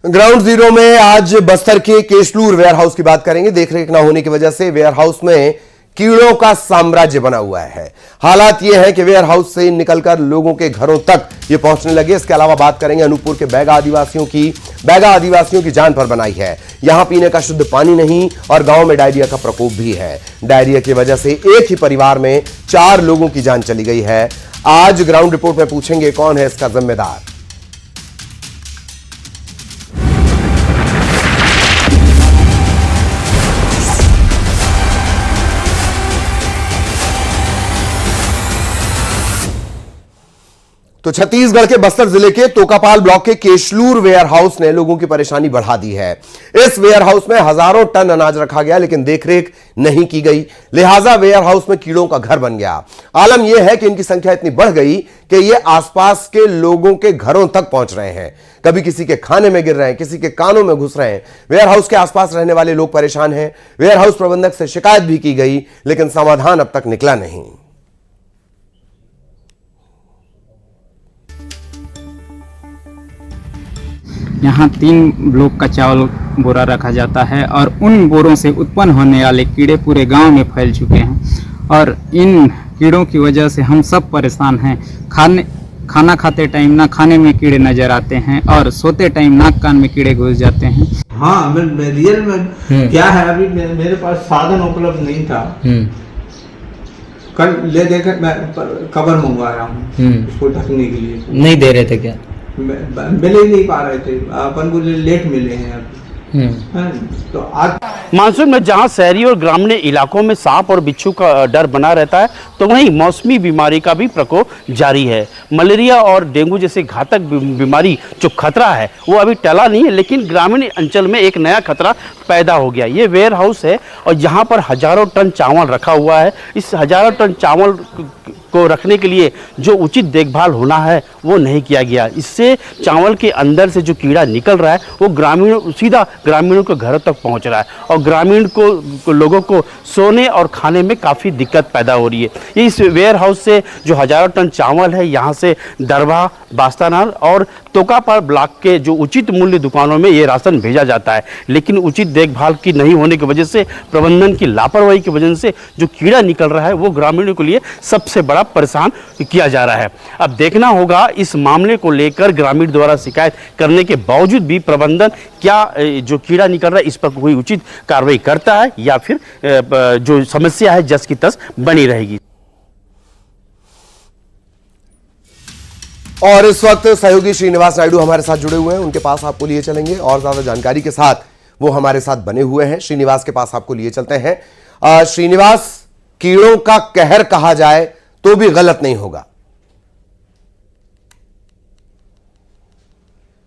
Ground zero में आज बस्तर के केशलूर वेयरहाउस की बात करेंगे। देखरेख न होने की वजह से वेयरहाउस में कीड़ों का साम्राज्य बना हुआ है। हालात यह है कि वेयरहाउस से निकलकर लोगों के घरों तक ये पहुंचने लगे। इसके अलावा बात करेंगे अनूपपुर के बैगा आदिवासियों की जान पर बनाई है। यहां पीने का शुद्ध पानी नहीं और गांव में डायरिया का प्रकोप भी है। डायरिया की वजह से एक ही परिवार में 4 लोगों की जान चली गई है। आज ग्राउंड रिपोर्ट में पूछेंगे कौन है इसका जिम्मेदार। तो छत्तीसगढ़ के बस्तर जिले के तोकापाल ब्लॉक के केशलूर वेयरहाउस ने लोगों की परेशानी बढ़ा दी है। इस वेयरहाउस में हजारों टन अनाज रखा गया, लेकिन देखरेख नहीं की गई, लिहाजा वेयरहाउस में कीड़ों का घर बन गया। आलम यह है कि इनकी संख्या इतनी बढ़ गई कि ये आसपास के लोगों के घरों तक पहुंच रहे हैं। कभी किसी के खाने में गिर रहे हैं, किसी के कानों में घुस रहे हैं। वेयरहाउस के आसपास रहने वाले लोग परेशान हैं। वेयरहाउस प्रबंधक से शिकायत भी की गई, लेकिन समाधान अब तक निकला नहीं। यहाँ 3 ब्लॉक का चावल बोरा रखा जाता है और उन बोरों से उत्पन्न होने वाले कीड़े पूरे गांव में फैल चुके हैं और इन कीड़ों की वजह से हम सब परेशान हैं। खाना खाते टाइम ना खाने में कीड़े नजर आते हैं और सोते टाइम नाक कान में कीड़े घुस जाते हैं। हाँ, मैं रियल में क्या है, अभी मेरे पास साधन उपलब्ध नहीं था। कल ले देकर मैं कवर मंगवाया हूँ उसको ढकने के लिए। नहीं दे रहे थे क्या? मिले ही नहीं पा रहे थे, अपन को लेट मिले हैं अब। तो आज मानसून में जहां शहरी और ग्रामीण इलाकों में सांप और बिच्छू का डर बना रहता है, तो वहीं मौसमी बीमारी का भी प्रकोप जारी है। मलेरिया और डेंगू जैसे घातक बीमारी जो खतरा है वो अभी टला नहीं है, लेकिन ग्रामीण अंचल में एक नया खतरा पैदा हो गया। ये वेयर हाउस है और यहाँ पर हजारों टन चावल रखा हुआ है। इस हजारों टन चावल को रखने के लिए जो उचित देखभाल होना है वो नहीं किया गया। इससे चावल के अंदर से जो कीड़ा निकल रहा है वो सीधा ग्रामीणों के घरों तक पहुंच रहा है और ग्रामीण को लोगों को सोने और खाने में काफ़ी दिक्कत पैदा हो रही है। इस वेयर हाउस से जो हजारों टन चावल है यहाँ से दरभा, बास्तानार और तोकापाल ब्लॉक के जो उचित मूल्य दुकानों में ये राशन भेजा जाता है, लेकिन उचित देखभाल की नहीं होने की वजह से, प्रबंधन की लापरवाही की वजह से जो कीड़ा निकल रहा है वो ग्रामीणों के लिए सबसे बड़ा परेशान किया जा रहा है। अब देखना होगा इस मामले को लेकर ग्रामीण द्वारा शिकायत करने के बावजूद भी प्रबंधन क्या जो कीड़ा निकल रहा है इस पर कोई उचित कार्रवाई करता है या फिर जो समस्या है जस की तस बनी रहेगी। और इस वक्त सहयोगी श्रीनिवास नायडू हमारे साथ जुड़े हुए हैं, उनके पास आपको लिए चलेंगे और ज्यादा जानकारी के साथ वो हमारे साथ बने हुए हैं। श्रीनिवास के पास आपको लिए चलते हैं। श्रीनिवास, कीड़ों का कहर कहा जाए तो भी गलत नहीं होगा।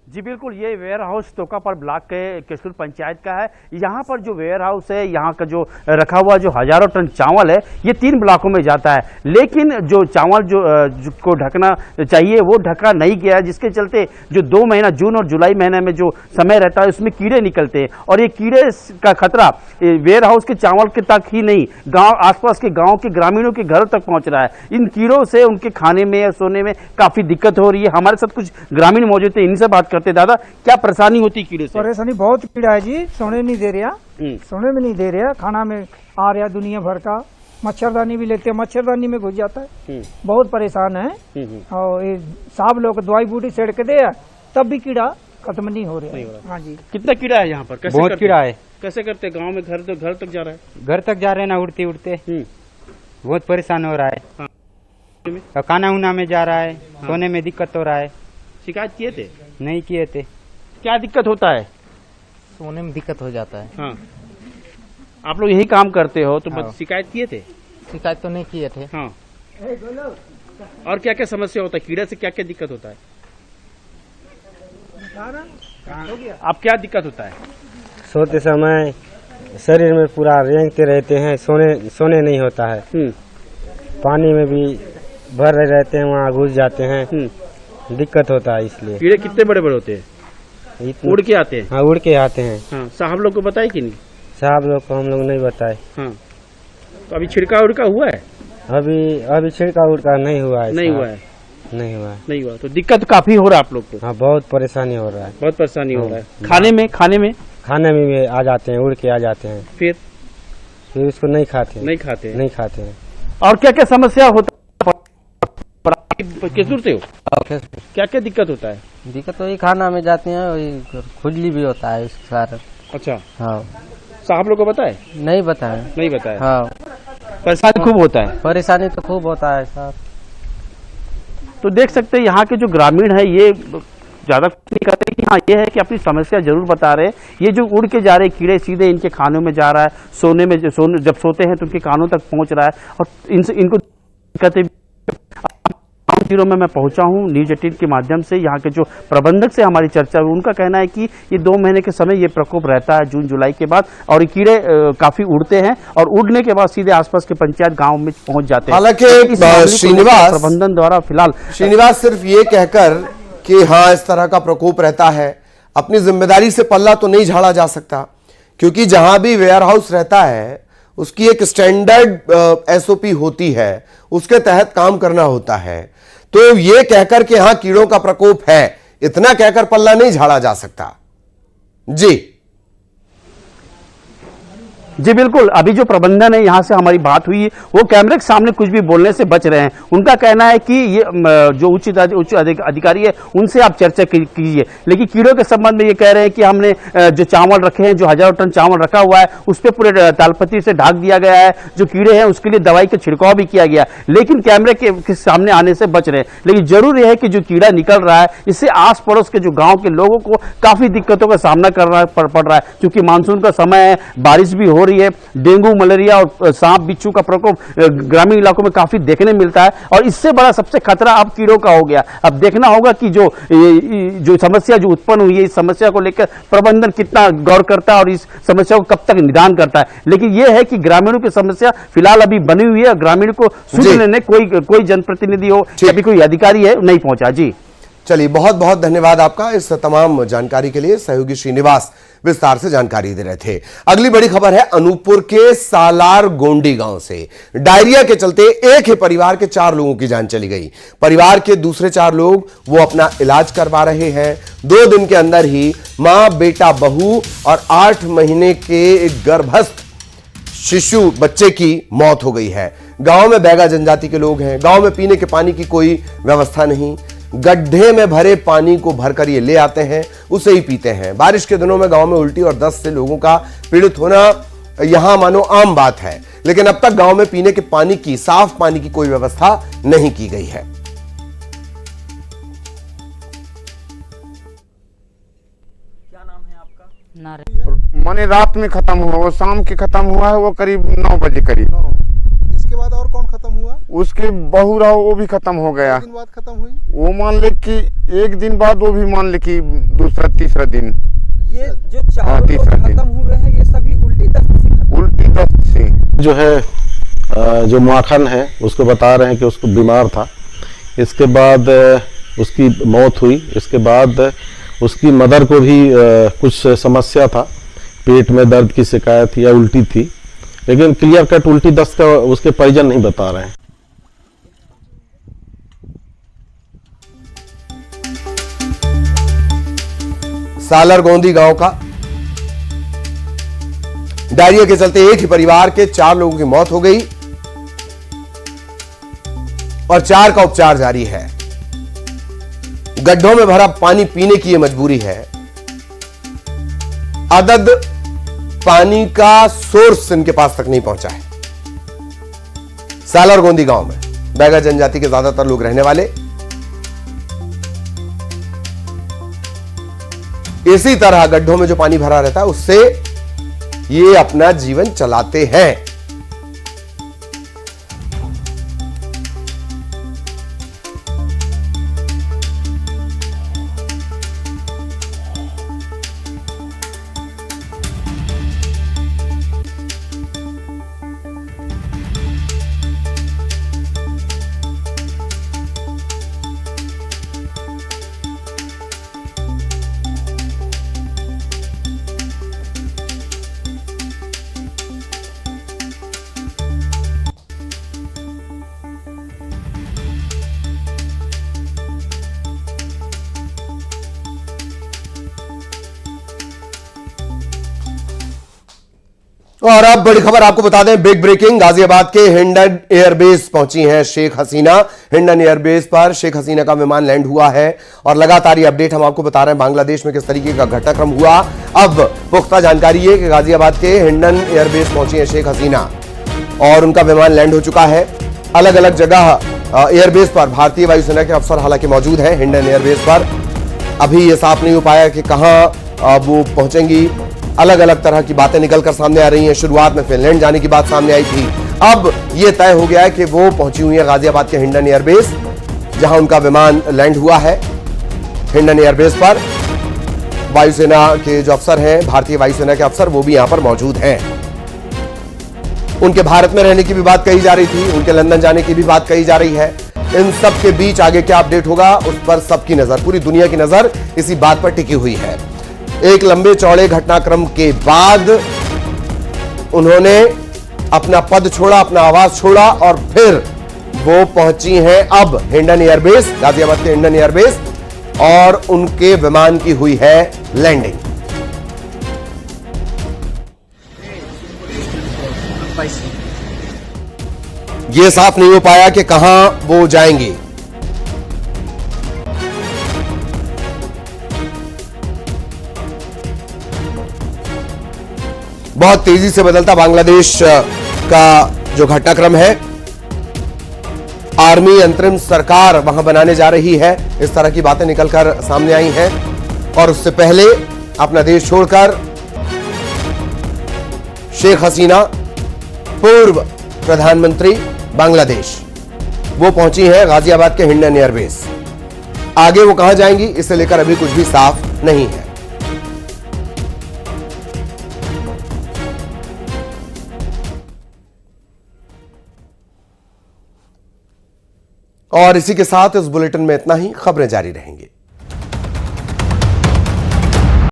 जी बिल्कुल, ये वेयर हाउस तोकापाल ब्लॉक के केशलूर पंचायत का है। यहाँ पर जो वेयर हाउस है, यहाँ का जो रखा हुआ जो हजारों टन चावल है ये 3 ब्लॉकों में जाता है, लेकिन जो चावल जो को ढकना चाहिए वो ढका नहीं गया, जिसके चलते जो 2 महीना जून और जुलाई महीने में जो समय रहता है उसमें कीड़े निकलते हैं और ये कीड़े का खतरा वेयर हाउस के चावल के तक ही नहीं, गाँव आसपास के गाँव के ग्रामीणों के घरों तक पहुँच रहा है। इन कीड़ों से उनके खाने में या सोने में काफ़ी दिक्कत हो रही है। हमारे साथ कुछ ग्रामीण मौजूद थे, इनसे बात करते। दादा, क्या परेशानी होती कीड़े से? परेशानी बहुत कीड़ा है जी, सोने नहीं दे रहा, सोने में नहीं दे रहा, खाना में आ रहा दुनिया भर का। मच्छरदानी भी लेते हैं, मच्छरदानी में घुस जाता है। बहुत परेशान है और ये साहब लोग दवाई बूटी सेड़ के दे तब भी कीड़ा खत्म नहीं हो रहा। हाँ जी। कितना कीड़ा है यहाँ पर? कैसे बहुत कीड़ा है। कैसे करते? गाँव में घर तक जा रहा है? घर तक जा रहे हैं ना, उड़ते उड़ते बहुत परेशान हो रहा है। हाँ। खाना उना में जा रहा है। हाँ। सोने में दिक्कत हो रहा है। शिकायत किए थे? नहीं किए थे। क्या दिक्कत होता है? सोने में दिक्कत हो जाता है। हाँ। आप लोग यही काम करते हो तो हाँ। शिकायत किए थे? शिकायत तो नहीं किए थे। हाँ। और क्या क्या समस्या होता है? कीड़े से क्या क्या दिक्कत होता है? आप क्या दिक्कत होता है? सोते समय शरीर में पूरा रेंगते रहते हैं, सोने नहीं होता है। पानी में भी भर रहते हैं, वहाँ घुस जाते हैं, दिक्कत होता है। इसलिए कीड़े कितने बड़े बड़े होते हैं? उड़ के आते हैं? हाँ, उड़ के आते हैं। हाँ। साहब लोग को बताए कि नहीं? साहब लोग को हम लोग नहीं बताए। हाँ। तो अभी छिड़का उड़का हुआ है? अभी छिड़का उड़का नहीं हुआ है। नहीं हुआ है। नहीं हुआ है। नहीं हुआ, तो दिक्कत काफी हो रहा है आप लोग को? हाँ, बहुत परेशानी हो रहा है। बहुत परेशानी हो रहा है। हाँ। खाने में खाने में भी आ जाते हैं, उड़ के आ जाते हैं, फिर उसको नहीं खाते नहीं खाते हैं। नहीं खाते हैं। और क्या क्या समस्या होता है? केसुर से हो, क्या क्या दिक्कत होता है? दिक्कत वही खाना में जाते हैं, वही खुजली भी होता है इसके कारण। अच्छा, हाँ, साहब लोग को पता है? नहीं बताए। नहीं बताया। हाँ, परेशानी खूब होता है। परेशानी तो खूब होता है साहब। तो देख सकते हैं यहाँ के जो ग्रामीण है ये ज्यादा कुछ नहीं करते, कि हाँ ये है कि अपनी समस्या जरूर बता रहे हैं। ये जो उड़ के जा रहे कीड़े सीधे इनके खानों में जा रहा है, जब सोते हैं तो उनके कानों तक पहुंच रहा है, और इनको दिक्कतें। ग्राउंड जीरो में मैं पहुंचा हूं न्यूज 18 के माध्यम से। यहाँ के जो प्रबंधक से हमारी चर्चा हुई, उनका कहना है कि ये 2 महीने के समय ये प्रकोप रहता है, जून जुलाई के बाद, और ये कीड़े काफी उड़ते हैं, और उड़ने के बाद सीधे आसपास के पंचायत गांव में पहुंच जाते हैं। हालांकि श्रीनिवास प्रबंधन द्वारा फिलहाल सिर्फ ये कहकर कि हाँ इस तरह का प्रकोप रहता है, अपनी जिम्मेदारी से पल्ला तो नहीं झाड़ा जा सकता, क्योंकि जहां भी वेयर हाउस रहता है उसकी एक स्टैंडर्ड एसओपी होती है, उसके तहत काम करना होता है। तो ये कहकर कि हाँ कीड़ों का प्रकोप है, इतना कहकर पल्ला नहीं झाड़ा जा सकता। जी बिल्कुल, अभी जो प्रबंधन है यहाँ से हमारी बात हुई, वो कैमरे के सामने कुछ भी बोलने से बच रहे हैं। उनका कहना है कि ये जो उच्च अधिकारी है उनसे आप चर्चा कीजिए, लेकिन कीड़ों के संबंध में ये कह रहे हैं कि हमने जो चावल रखे हैं, जो 1000 टन चावल रखा हुआ है, उस पर पूरे तालपत्री से ढक दिया गया है। जो कीड़े हैं उसके लिए दवाई का छिड़काव भी किया गया, लेकिन कैमरे के सामने आने से बच रहे हैं। लेकिन जरूर यह है कि जो कीड़ा निकल रहा है, इससे आस पड़ोस के जो गाँव के लोगों को काफी दिक्कतों का सामना करना पड़ रहा है, क्योंकि मानसून का समय है, बारिश भी हो रही है। डेंगू, मलेरिया और सांप बिच्छू का प्रकोप ग्रामीण इलाकों में काफी देखने मिलता है, और इससे बड़ा सबसे खतरा अब कीड़ों का हो गया। अब देखना होगा कि जो समस्या जो उत्पन्न हुई है, इस समस्या को लेकर प्रबंधन कितना गौर करता है और इस समस्या को कब तक निदान करता है। लेकिन यह है कि ग्रामीणों की समस्या फिलहाल अभी बनी हुई है, ग्रामीण को सुन लेने कोई जनप्रतिनिधि हो या भी कोई अधिकारी है नहीं पहुंचा। जी चलिए, बहुत बहुत धन्यवाद आपका इस तमाम जानकारी के लिए। सहयोगी श्रीनिवास विस्तार से जानकारी दे रहे थे। अगली बड़ी खबर है अनूपपुर के सालार गोंडी गांव से। डायरिया के चलते एक ही परिवार के 4 लोगों की जान चली गई। परिवार के दूसरे 4 लोग वो अपना इलाज करवा रहे हैं। 2 दिन के अंदर ही मां, बेटा, बहू और 8 महीने के एक गर्भस्थ शिशु बच्चे की मौत हो गई है। गांव में बैगा जनजाति के लोग हैं। गांव में पीने के पानी की कोई व्यवस्था नहीं। गड्ढे में भरे पानी को भरकर ये ले आते हैं, उसे ही पीते हैं। बारिश के दिनों में गांव में उल्टी और दस्त से लोगों का पीड़ित होना यहां मानो आम बात है, लेकिन अब तक गांव में पीने के पानी की, साफ पानी की कोई व्यवस्था नहीं की गई है। क्या नाम है आपका? माने रात में खत्म हुआ, वो शाम के खत्म हुआ है, वो करीब 9 बजे करीब। इसके बाद और कौन खत्म हुआ? उसके बहू रहा वो भी खत्म हो गया। दिन बाद खत्म हुई? वो मान ले कि 1 दिन बाद, वो भी मान ले कि दूसरा तीसरा दिन। ये जो 4 लोग खत्म हुए हैं, ये सभी उल्टी दस्त से खत्म? उल्टी दस्त से। जो है जो माखन है उसको बता रहे हैं कि उसको बीमार था, इसके बाद उसकी मौत हुई। इसके बाद उसकी मदर को भी कुछ समस्या था, पेट में दर्द की शिकायत या उल्टी थी, लेकिन क्लियर कट उल्टी दस्त का उसके परिजन नहीं बता रहे हैं। सालार गोंदी गांव का डायरिया के चलते एक ही परिवार के 4 लोगों की मौत हो गई और 4 का उपचार जारी है। गड्ढों में भरा पानी पीने की यह मजबूरी है। अदद पानी का सोर्स इनके पास तक नहीं पहुंचा है। सालार गोंदी गांव में बैगा जनजाति के ज्यादातर लोग रहने वाले इसी तरह गड्ढों में जो पानी भरा रहता है उससे ये अपना जीवन चलाते हैं। और अब बड़ी खबर आपको बता दें, बिग ब्रेकिंग, गाजियाबाद के हिंडन एयरबेस पहुंची हैं शेख हसीना। हिंडन एयरबेस पर शेख हसीना का विमान लैंड हुआ है और लगातार ये अपडेट हम आपको बता रहे हैं बांग्लादेश में किस तरीके का घटनाक्रम हुआ। अब पुख्ता जानकारी है कि गाजियाबाद के हिंडन एयरबेस पहुंची है शेख हसीना और उनका विमान लैंड हो चुका है। अलग अलग जगह एयरबेस पर भारतीय वायुसेना के अफसर हालांकि मौजूद हैं। हिंडन एयरबेस पर अभी यह साफ नहीं हो पाया कि कहां वो पहुंचेंगी। अलग अलग तरह की बातें निकलकर सामने आ रही हैं। शुरुआत में फिनलैंड जाने की बात सामने आई थी, अब यह तय हो गया है कि वो पहुंची हुई है गाजियाबाद के हिंडन एयरबेस, जहां उनका विमान लैंड हुआ है। हिंडन एयरबेस पर वायुसेना के जो अफसर हैं, भारतीय वायुसेना के अफसर, वो भी यहां पर मौजूद हैं। उनके भारत में रहने की भी बात कही जा रही थी, उनके लंदन जाने की भी बात कही जा रही है। इन सब के बीच आगे क्या अपडेट होगा उस पर सबकी नजर, पूरी दुनिया की नजर इसी बात पर टिकी हुई है। एक लंबे चौड़े घटनाक्रम के बाद उन्होंने अपना पद छोड़ा, अपना आवास छोड़ा और फिर वो पहुंची हैं अब हिंडन एयरबेस, गाजियाबाद के हिंडन एयरबेस, और उनके विमान की हुई है लैंडिंग। ये साफ नहीं हो पाया कि कहां वो जाएंगी। बहुत तेजी से बदलता बांग्लादेश का जो घटनाक्रम है, आर्मी अंतरिम सरकार वहां बनाने जा रही है, इस तरह की बातें निकलकर सामने आई हैं। और उससे पहले अपना देश छोड़कर शेख हसीना, पूर्व प्रधानमंत्री बांग्लादेश, वो पहुंची हैं गाजियाबाद के हिंडन एयरबेस। आगे वो कहां जाएंगी इसे लेकर अभी कुछ भी साफ नहीं है। और इसी के साथ इस बुलेटिन में इतना ही। खबरें जारी रहेंगी।